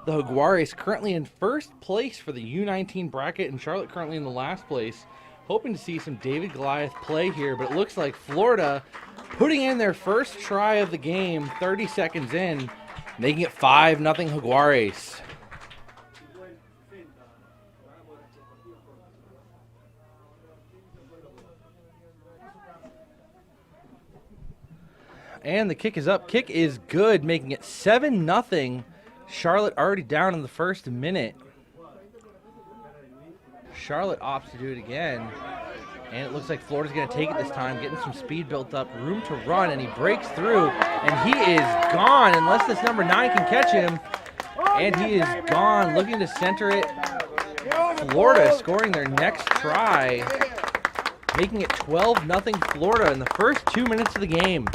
The Jaguares currently in first place for the U19 bracket, and Charlotte currently in the last place. Hoping to see some David Goliath play here, but it looks like Florida putting in their first try of the game 30 seconds in, making it 5-0 Jaguares. And the kick is up. Kick is good, making it 7-0. Charlotte already down in the first minute. Charlotte opts to do it again. And it looks like Florida's going to take it this time, getting some speed built up, room to run, and he breaks through, and he is gone unless this number 9 can catch him. And he is gone, looking to center it. Florida scoring their next try, making it 12-0 Florida in the first 2 minutes of the game.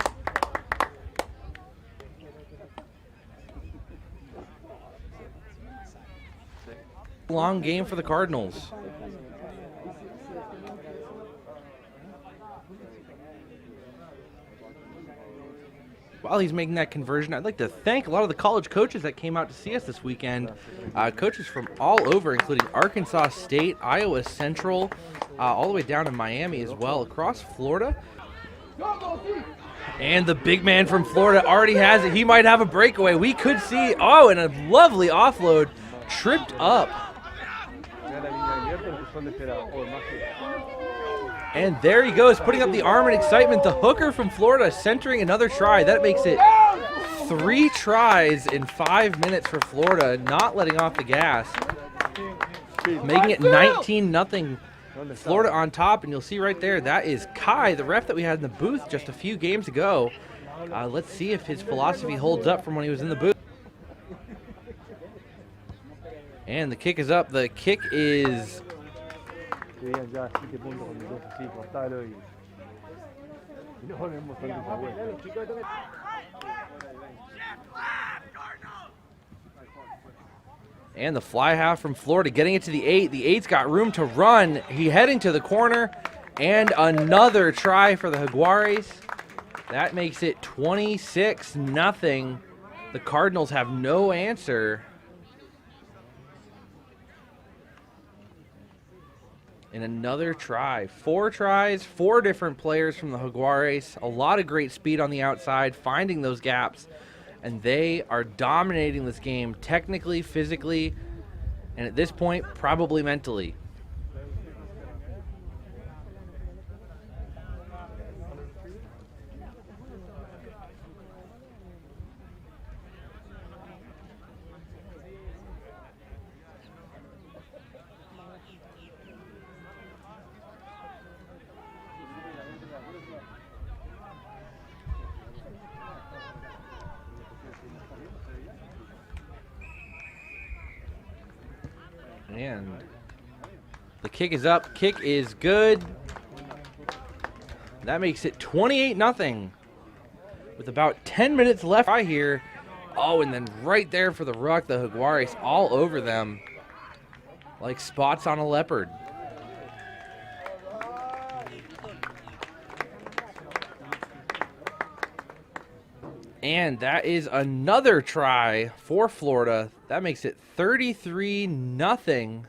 Long game for the Cardinals. While he's making that conversion, I'd like to thank a lot of the college coaches that came out to see us this weekend. Coaches from all over, including Arkansas State, Iowa Central, all the way down to Miami as well, across Florida. And the big man from Florida already has it. He might have a breakaway. We could see, oh, and a lovely offload, tripped up. And there he goes, putting up the arm in excitement. The hooker from Florida centering another try. That makes it 3 tries in 5 minutes for Florida, not letting off the gas. Making it 19-0. Florida on top, and you'll see right there, that is Kai, the ref that we had in the booth just a few games ago. Let's see if his philosophy holds up from when he was in the booth. And the kick is up. The kick is... And the fly half from Florida getting it to the 8. The 8's got room to run. He heading to the corner. And another try for the Jaguares. That makes it 26-0. The Cardinals have no answer. And another try. 4 tries, 4 different players from the Jaguares. A lot of great speed on the outside, finding those gaps. And they are dominating this game technically, physically, and at this point, probably mentally. And the kick is up. Kick is good. That makes it 28-0 with about 10 minutes left right here. Oh, and then right there for the ruck, the Jaguares all over them like spots on a leopard. And that is another try for Florida. That makes it 33-0.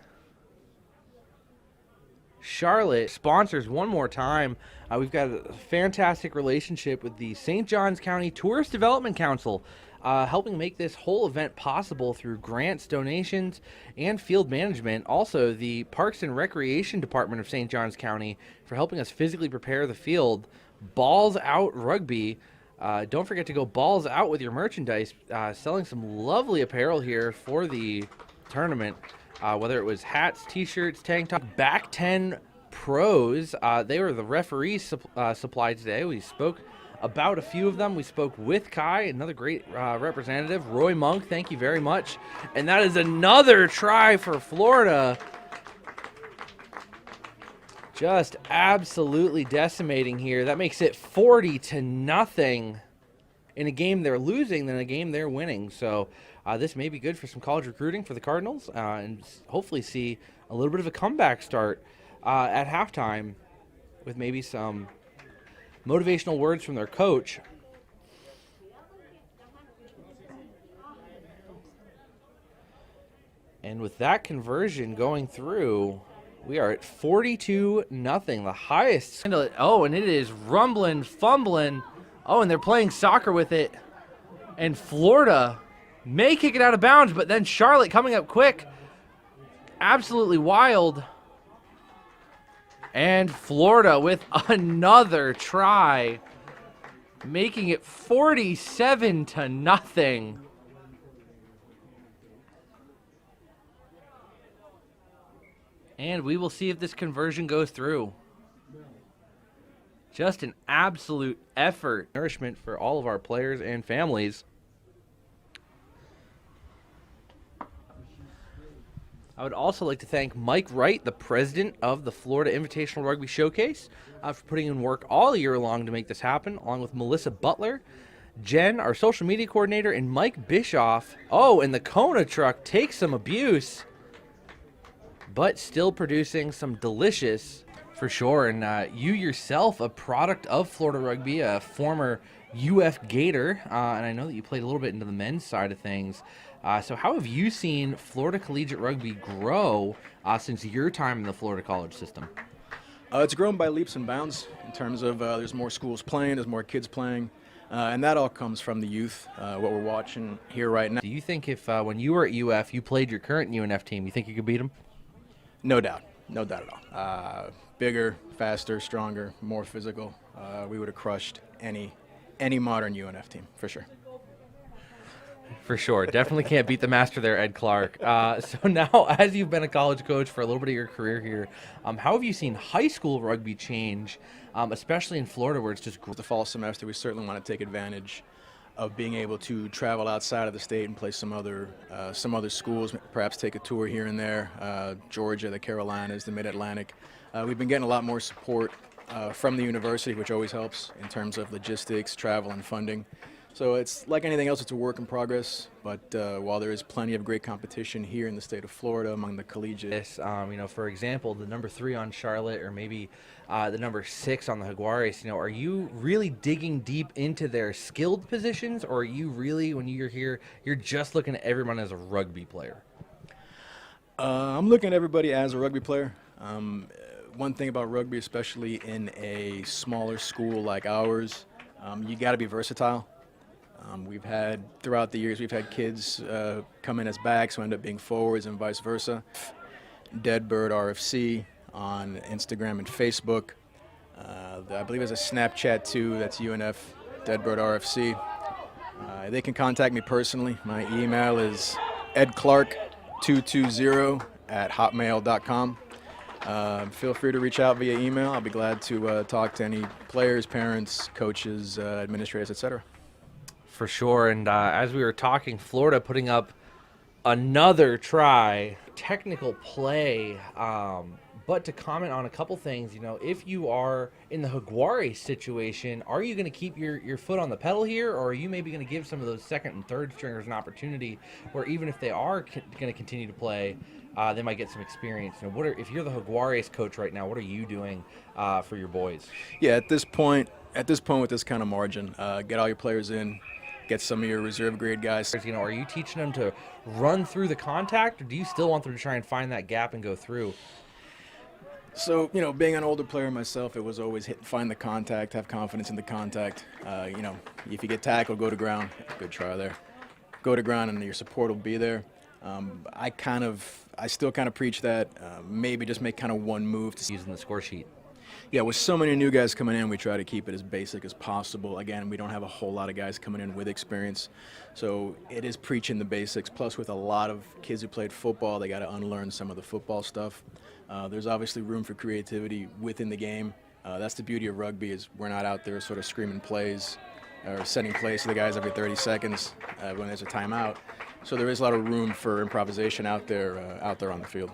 Charlotte sponsors one more time. We've got a fantastic relationship with the St. Johns County Tourist Development Council, helping make this whole event possible through grants, donations, and field management. Also, the Parks and Recreation Department of St. Johns County for helping us physically prepare the field. Balls Out Rugby. Don't forget to go balls out with your merchandise. Selling some lovely apparel here for the tournament, whether it was hats, t-shirts, tank top. Back 10 pros, they were the referees supplied today. We spoke about a few of them. We spoke with Kai, another great representative. Roy Monk, thank you very much. And that is another try for Florida. Just absolutely decimating here. That makes it 40-0 in a game they're losing than a game they're winning. So this may be good for some college recruiting for the Cardinals, and hopefully see a little bit of a comeback start at halftime with maybe some motivational words from their coach. And with that conversion going through, we are at 42-0, the highest. Oh, and it is rumbling, fumbling. Oh, and they're playing soccer with it. And Florida may kick it out of bounds, but then Charlotte coming up quick. Absolutely wild. And Florida with another try, making it 47-0. And we will see if this conversion goes through. Just an absolute effort. Nourishment for all of our players and families. I would also like to thank Mike Wright, the president of the Florida Invitational Rugby Showcase, for putting in work all year long to make this happen, along with Melissa Butler, Jen, our social media coordinator, and Mike Bischoff. Oh, and the Kona truck takes some abuse, but still producing some delicious, for sure. And you yourself, a product of Florida Rugby, a former UF Gator, and I know that you played a little bit into the men's side of things. So how have you seen Florida Collegiate Rugby grow since your time in the Florida college system? It's grown by leaps and bounds in terms of there's more schools playing, there's more kids playing, and that all comes from the youth, what we're watching here right now. Do you think if when you were at UF, you played your current UNF team, you think you could beat them? No doubt. No doubt at all. Bigger, faster, stronger, more physical. We would have crushed any modern UNF team, for sure. For sure. Definitely can't beat the master there, Ed Clark. So now, as you've been a college coach for a little bit of your career here, how have you seen high school rugby change, especially in Florida where it's just the fall semester? We certainly want to take advantage of being able to travel outside of the state and play some other schools, perhaps take a tour here and there, Georgia, the Carolinas, the Mid-Atlantic. We've been getting a lot more support from the university, which always helps in terms of logistics, travel, and funding. So it's like anything else, it's a work in progress, but while there is plenty of great competition here in the state of Florida among the collegiate. For example, the number 3 on Charlotte, or maybe the number 6 on the Jaguares, are you really digging deep into their skilled positions, or are you really, when you're here, you're just looking at everyone as a rugby player? I'm looking at everybody as a rugby player. One thing about rugby, especially in a smaller school like ours, you got to be versatile. We've had, throughout the years, we've had kids come in as backs who end up being forwards and vice versa. Deadbird RFC on Instagram and Facebook. I believe there's a Snapchat too, that's UNF Deadbird RFC. They can contact me personally. My email is edclark220@hotmail.com. Feel free to reach out via email. I'll be glad to talk to any players, parents, coaches, administrators, etc. For sure. And as we were talking, Florida putting up another try, technical play. But to comment on a couple things, if you are in the Jaguares situation, are you going to keep your foot on the pedal here, or are you maybe going to give some of those second and third stringers an opportunity where even if they are going to continue to play, they might get some experience? If you're the Jaguares coach right now, what are you doing for your boys? Yeah, at this point with this kind of margin, get all your players in. Get some of your reserve grade guys. Are you teaching them to run through the contact, or do you still want them to try and find that gap and go through? So, being an older player myself, it was always find the contact, have confidence in the contact. If you get tackled, go to ground. Good try there. Go to ground and your support will be there. I still kind of preach that. Maybe just make kind of one move to using the score sheet. Yeah, with so many new guys coming in, we try to keep it as basic as possible. Again, we don't have a whole lot of guys coming in with experience, so it is preaching the basics. Plus, with a lot of kids who played football, they got to unlearn some of the football stuff. There's obviously room for creativity within the game. That's the beauty of rugby, is we're not out there sort of screaming plays or setting plays to the guys every 30 seconds when there's a timeout. So there is a lot of room for improvisation out there on the field.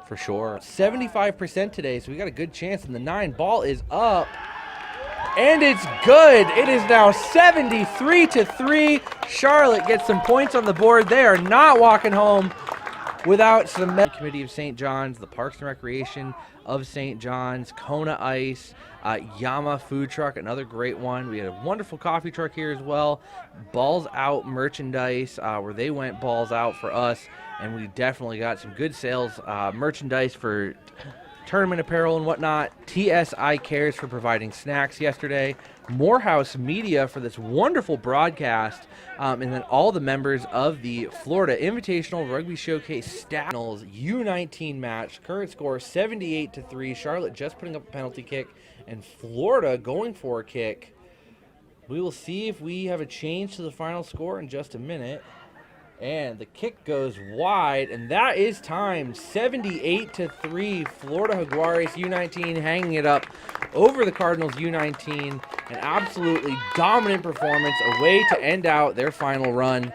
For sure. 75% today, so we got a good chance. And the 9 ball is up. And it's good. It is now 73-3. Charlotte gets some points on the board. They are not walking home without some committee of St. John's, the Parks and Recreation of St. John's, Kona Ice, Yama Food Truck, another great one. We had a wonderful coffee truck here as well. Balls Out merchandise, where they went balls out for us, and we definitely got some good sales merchandise for tournament apparel and whatnot. TSI Cares for providing snacks yesterday. Morehouse Media for this wonderful broadcast. And then all the members of the Florida Invitational Rugby Showcase Cardinals U19 match. Current score 78-3. Charlotte just putting up a penalty kick, and Florida going for a kick. We will see if we have a change to the final score in just a minute. And the kick goes wide, and that is timed 78-3. Florida Jaguares U19 hanging it up over the Cardinals U19. An absolutely dominant performance, a way to end out their final run.